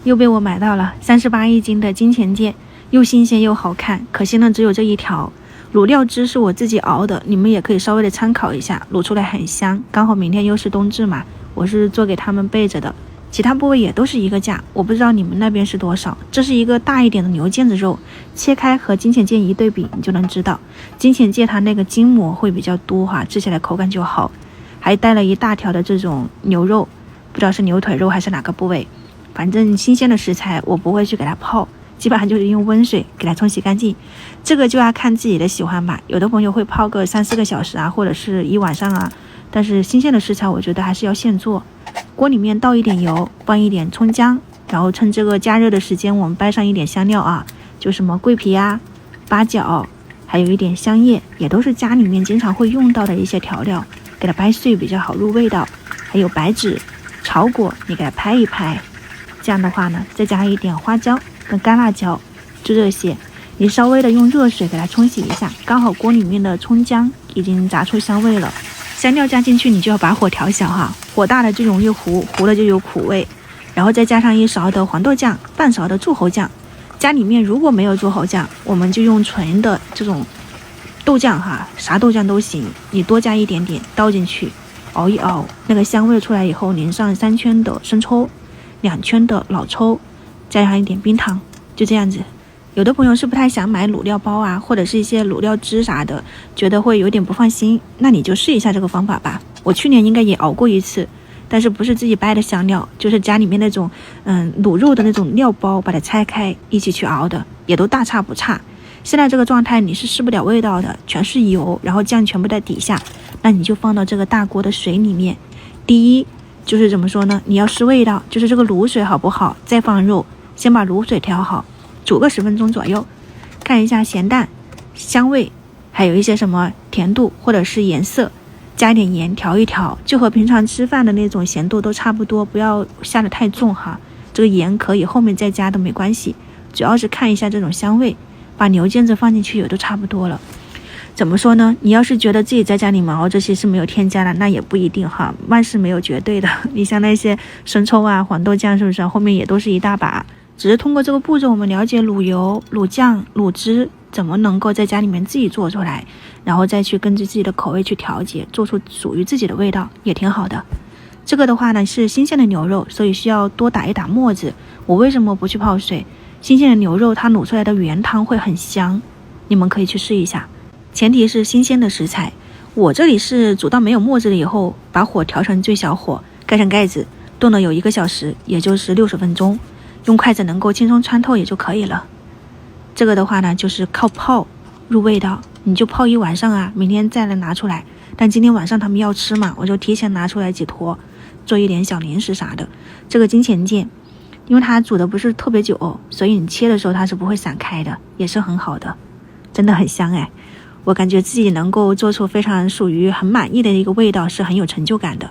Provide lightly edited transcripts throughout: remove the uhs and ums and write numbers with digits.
又被我买到了38一斤的金钱腱，又新鲜又好看，可惜呢只有这一条。卤料汁是我自己熬的，你们也可以稍微的参考一下，卤出来很香。刚好明天又是冬至嘛，我是做给他们备着的。其他部位也都是一个价，我不知道你们那边是多少。这是一个大一点的牛腱子肉，切开和金钱腱一对比，你就能知道金钱腱它那个筋膜会比较多哈，吃起来口感就好。还带了一大条的这种牛肉，不知道是牛腿肉还是哪个部位，反正新鲜的食材我不会去给它泡，基本上就是用温水给它冲洗干净。这个就要看自己的喜欢吧，有的朋友会泡个3-4个小时啊，或者是一晚上啊，但是新鲜的食材我觉得还是要现做。锅里面倒一点油，放一点葱姜，然后趁这个加热的时间我们掰上一点香料啊，就什么桂皮啊、八角，还有一点香叶，也都是家里面经常会用到的一些调料，给它掰碎比较好入味道。还有白芷、炒果，你给它拍一拍，这样的话呢再加一点花椒跟干辣椒，就这些，你稍微的用热水给它冲洗一下，刚好锅里面的葱姜已经炸出香味了。香料加进去，你就要把火调小哈，火大了就容易糊，糊了就有苦味。然后再加上1勺的黄豆酱，半勺的柱侯酱。家里面如果没有柱侯酱，我们就用纯的这种豆酱哈，啥豆酱都行，你多加一点点倒进去，熬一熬，那个香味出来以后，淋上3圈的生抽，2圈的老抽，加上一点冰糖，就这样子。有的朋友是不太想买卤料包啊，或者是一些卤料汁啥的，觉得会有点不放心，那你就试一下这个方法吧。我去年应该也熬过一次，但是不是自己掰的香料，就是家里面那种卤肉的那种料包，把它拆开一起去熬的，也都大差不差。现在这个状态你是试不了味道的，全是油，然后酱全部在底下，那你就放到这个大锅的水里面。第一就是怎么说呢，你要试味道，就是这个卤水好不好，再放肉，先把卤水调好，煮个10分钟左右，看一下咸淡、香味，还有一些什么甜度或者是颜色，加一点盐调一调，就和平常吃饭的那种咸度都差不多，不要下得太重哈。这个盐可以后面再加都没关系，主要是看一下这种香味，把牛腱子放进去也都差不多了。怎么说呢，你要是觉得自己在家里熬这些是没有添加的，那也不一定哈，万事没有绝对的。你像那些生抽啊、黄豆酱是不是后面也都是一大把，只是通过这个步骤我们了解卤油、卤酱、卤汁怎么能够在家里面自己做出来，然后再去根据自己的口味去调节，做出属于自己的味道，也挺好的。这个的话呢是新鲜的牛肉，所以需要多打一打沫子。我为什么不去泡水？新鲜的牛肉它卤出来的原汤会很香，你们可以去试一下，前提是新鲜的食材。我这里是煮到没有沫子了以后，把火调成最小火，盖上盖子，炖了有1个小时，也就是60分钟，用筷子能够轻松穿透也就可以了。这个的话呢就是靠泡入味道，你就泡一晚上啊，明天再来拿出来。但今天晚上他们要吃嘛，我就提前拿出来几坨，做一点小零食啥的。这个金钱腱因为它煮的不是特别久，所以你切的时候它是不会散开的，也是很好的，真的很香哎。我感觉自己能够做出非常属于很满意的一个味道，是很有成就感的。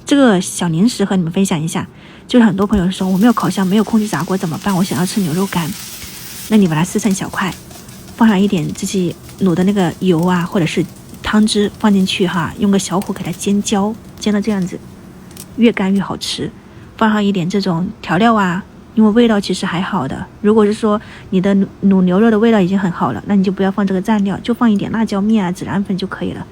这个小零食和你们分享一下，就是很多朋友说我没有烤箱，没有空气炸锅怎么办，我想要吃牛肉干，那你把它撕成小块，放上一点自己卤的那个油啊或者是汤汁放进去哈，用个小火给它煎焦，煎到这样子，越干越好吃。放上一点这种调料啊，因为味道其实还好的。如果是说你的卤牛肉的味道已经很好了，那你就不要放这个蘸料，就放一点辣椒面啊、孜然粉就可以了。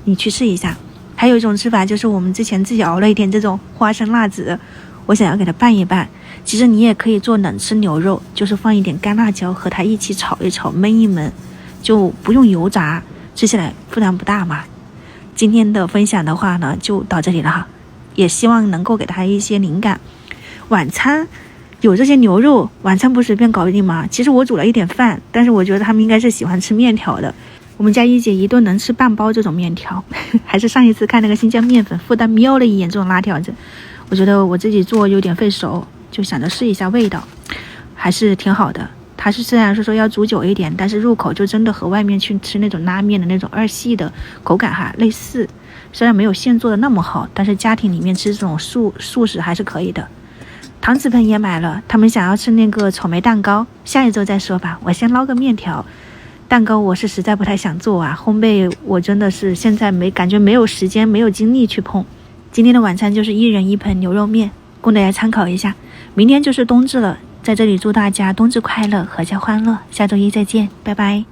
你去试一下。还有一种吃法就是我们之前自己熬了一点这种花生辣子，我想要给它拌一拌。其实你也可以做冷吃牛肉，就是放一点干辣椒和它一起炒一炒，焖一焖，就不用油炸，吃起来负担不大嘛。今天的分享的话呢就到这里了哈，也希望能够给他一些灵感。晚餐有这些牛肉，晚餐不随便搞定吗？其实我煮了一点饭，但是我觉得他们应该是喜欢吃面条的。我们家一姐一顿能吃半包这种面条，还是上一次看那个新疆面粉附带瞄了一眼这种辣条子，我觉得我自己做有点费手，就想着试一下味道，还是挺好的。它是虽然说要煮久一点，但是入口就真的和外面去吃那种拉面的那种2细的口感哈类似，虽然没有现做的那么好，但是家庭里面吃这种素食还是可以的。搪瓷盆也买了，他们想要吃那个草莓蛋糕，下一周再说吧，我先捞个面条。蛋糕我是实在不太想做啊，烘焙我真的是现在感觉没有时间没有精力去碰。今天的晚餐就是1人1盆牛肉面，供大家参考一下。明天就是冬至了，在这里祝大家冬至快乐，阖家欢乐。下周一再见，拜拜。